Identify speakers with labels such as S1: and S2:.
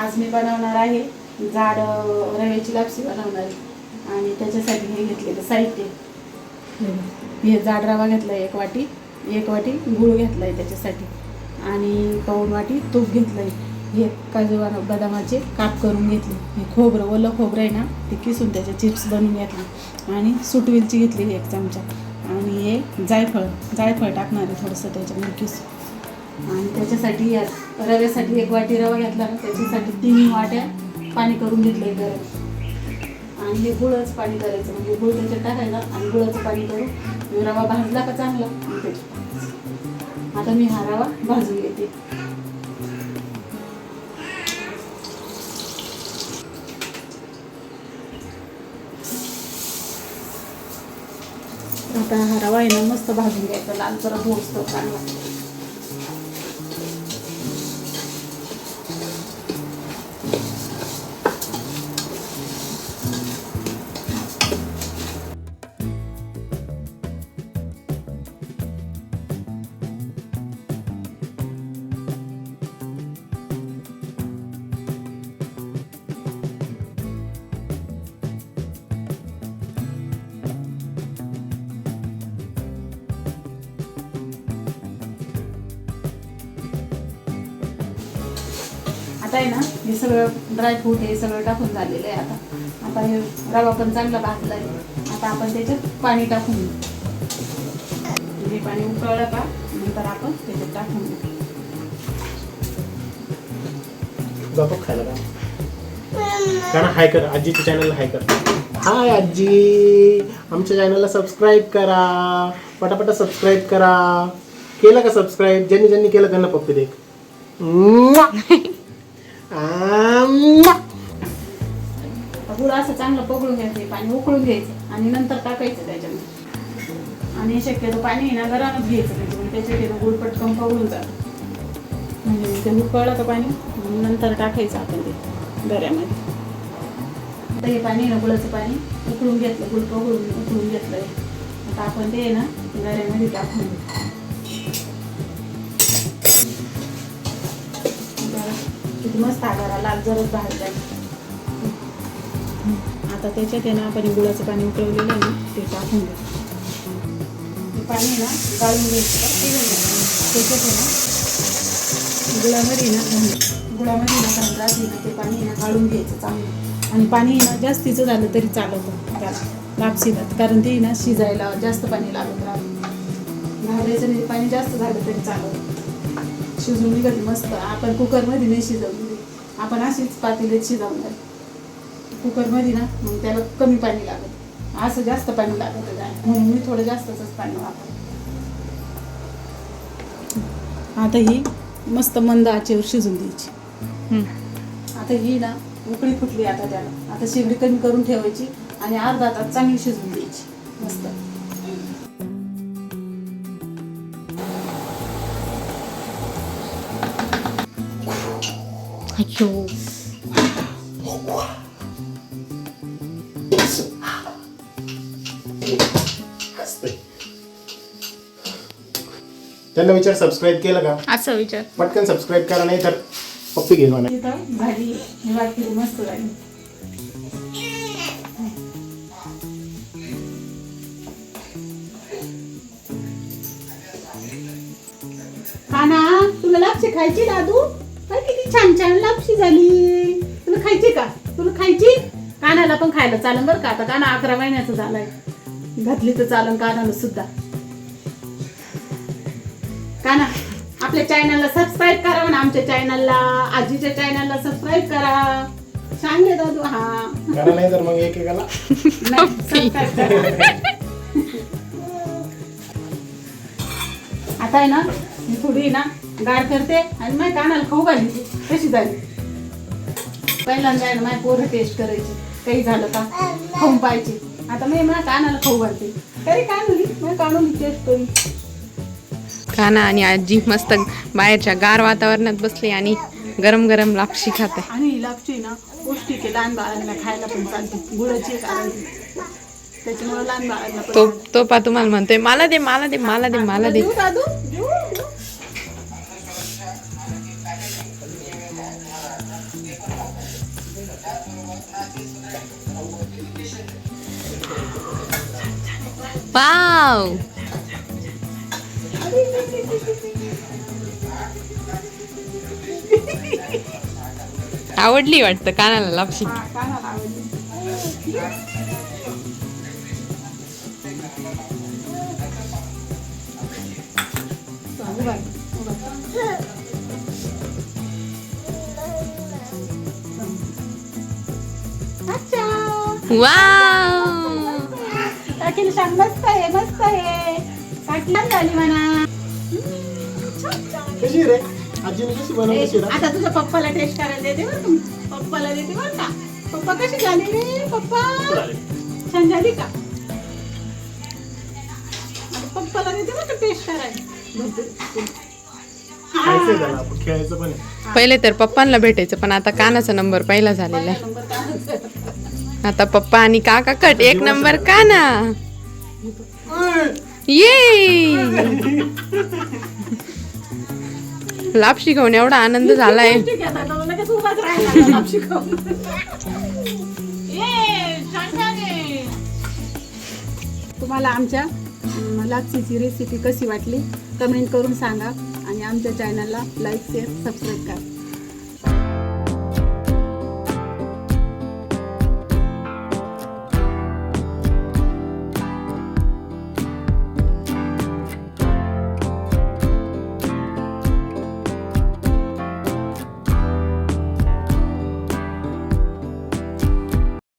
S1: आज मी बनवणार आहे जाड रव्याची लापसी बनवणार आहे आणि त्याच्यासाठी हे घेतलेलं साहित्य. हे जाड रवा घेतला आहे 1 वाटी गूळ घेतला आहे त्याच्यासाठी आणि 1 वाटी तूप घेतलं आहे. हे काजू बदामाचे काप करून घेतले. हे खोबरं ओलं खोबरं आहे ना ते किसून त्याचे चिप्स बनवून घेतले आणि सुटवेलची घेतली 1 चमचा आणि हे जायफळ टाकणार आहे थोडंसं त्याच्यामध्ये किसून. आणि त्याच्यासाठी रव्यासाठी 1 वाटी रवा घेतला ना त्याच्यासाठी 3 वाट्या पाणी करून घेतलं गरम आणि हे गुळच पाणी करायचं म्हणजे गुळ त्याच्यात टाकायला आणि गुळाचं पाणी करून रवा भाजला का चांगला त्याच्यात. आता मी हा रवा भाजून घेते. आता हा रवा आहे ना मस्त भाजून घ्यायचा लाल परत होतो चांगला. आता आहे ना हे सगळं ड्रायफ्रूट हे सगळं टाकून झालेलं आहे. आता हे रवा पण चांगला भाजला आहे. आता आपण त्याच्यात पाणी टाकून घेऊ. हे पाणी उकळलं का नंतर आपण त्याच्यात टाकून घेऊ.
S2: खायला का हाय कर आजीच्या चॅनलला हाय कर. हाय आजी, आमच्या चॅनलला सबस्क्राईब करा, पटापटा सबस्क्राईब करा. केलं का सबस्क्राईब? ज्यांनी केलं त्यांना पप्पी दे.
S1: गुळ असं चांगलं पगळून घ्यायचं, पाणी उकळून घ्यायचं आणि नंतर टाकायचं त्याच्यामध्ये. आणि शक्यतो पाणी ना गरमच घ्यायचं त्याच्यामध्ये, त्याच्यात गुळ पटकन पगळून जातं. म्हणजे ते उकळलं का पाणी नंतर टाकायचं आपण ते गऱ्यामध्ये. आता हे पाणी ना गुळाचं पाणी उकळून घेतलं, गुळ पगळून उकळून घेतलं. आता आपण ते ना गऱ्यामध्ये टाकून घेऊ. किती मस्त आगारा लाल जरच भाजला. आता त्याच्यात आहे ना आपण गुळाचं पाणी उकळलेलं आहे ना ते टाकून घेऊ. ते पाणी ना गाळून घ्यायचं. त्याच्यात आहे ना गुळामध्ये ना राहते ना ते पाणी ना गाळून घ्यायचं चांगलं. आणि पाणी ना जास्तीचं झालं तरी चालतं त्याला लापसीला, कारण ते ना शिजायला जास्त पाणी लागत राहतं. घालायचं नाही, पाणी जास्त झालं तरी चालतं. शिजून निघते मस्त. आपण कुकरमध्ये नाही शिजवली, आपण अशीच पातेल्यात शिजवणार. कुकरमध्ये ना मग त्याला कमी पाणी लागत, असं जास्त पाणी लागत आहे म्हणून मी थोडं जास्तच पाणी वापरते. आता ही मस्त मंद आचेवर शिजून द्यायची. आता ही ना उकळी फुटली. आता त्याला आता शेगडी कमी करून ठेवायची आणि अर्धा तास चांगली शिजून द्यायची मस्त.
S2: त्यांना विचार सबस्क्राईब केलं का
S3: असं विचार.
S2: पटकन सबस्क्राईब करा, नाही तर पप्पी घेऊन म्हणा.
S1: भाजी ही वाटते मस्त झाली. काना तुला लापशी खायची दादू? काय किती छान छान लापशी झाली. तुला खायची का? तुला खायची? कानाला पण खायला चालन बरं का. आता काना 11 महिन्याचा झालाय, घातली तर चालन कानाला सुद्धा. काना आपल्या चॅनलला सबस्क्राईब करा म्हणा. आमच्या चॅनलला, आजीच्या चॅनलला सबस्क्राईब करा. सांगले दादू. हा
S2: करा, नाही तर मग एकेकाला
S1: नाही सबस्क्राईब करा. आता आहे ना मी थोडी ना गार करते आणि माझ्या कानाला खाऊ घाली. कशी झाली? पहिल्यांदा आहे ना माझी पोरं टेस्ट करायची, काही झालं का खाऊन पाहायची. आता मी माझ्या कानाला खाऊ घालते. तरी कानोली माझ्या कानोली टेस्ट करी.
S3: काना आणि आजी मस्त बाहेरच्या गार वातावरणात बसली आणि गरम गरम लापशी खाते.
S1: आणि ही लापशी ना पौष्टिक आहे, लहान बाळांना खायला पण चालते. गुळाची कारण त्याच्यामुळे लहान बाळांना
S3: तो पा तुम्हाला म्हणतोय मला दे मला दे मला दे मला दे.
S1: दादू
S3: वाव. आवडली वाटतं कानाला लापशी.
S1: हा, कानाला आवडली. उभा आहे, उभा आहे. अच्छा.
S3: वाव.
S1: काकीला सांग मस्त आहे, मस्त आहे. काकी छान झाली म्हणा.
S2: कशी रे आजीने कशी बनवली शिरा?
S1: आता तुझ्या पप्पाला टेस्ट करायला देते बरं का? पप्पाला देते बरं का? पप्पा कशी झाली रे पप्पा? छान झाली का? आता पप्पाला देते बरं का टेस्ट करायला.
S2: खायचंय त्याला, आपण खेळायचं पण आहे.
S3: पहिले तर पप्पांना भेटायचं पण आता कानाचा नंबर पहिला झालेला आहे.
S1: नंबर काय?
S3: आता पप्पा आणि काका कट 1 नंबर काना. ये लापशी खाऊन एवढा आनंद झालाय.
S1: ठीक आहे, आता लगेच उभाच राहिला लापशी खाऊन. छान छान आहे. तुम्हाला आमच्या लापशीची रेसिपी कशी वाटली कमेंट करून सांगा आणि आमच्या चॅनलला लाईक शेअर सबस्क्राईब करा.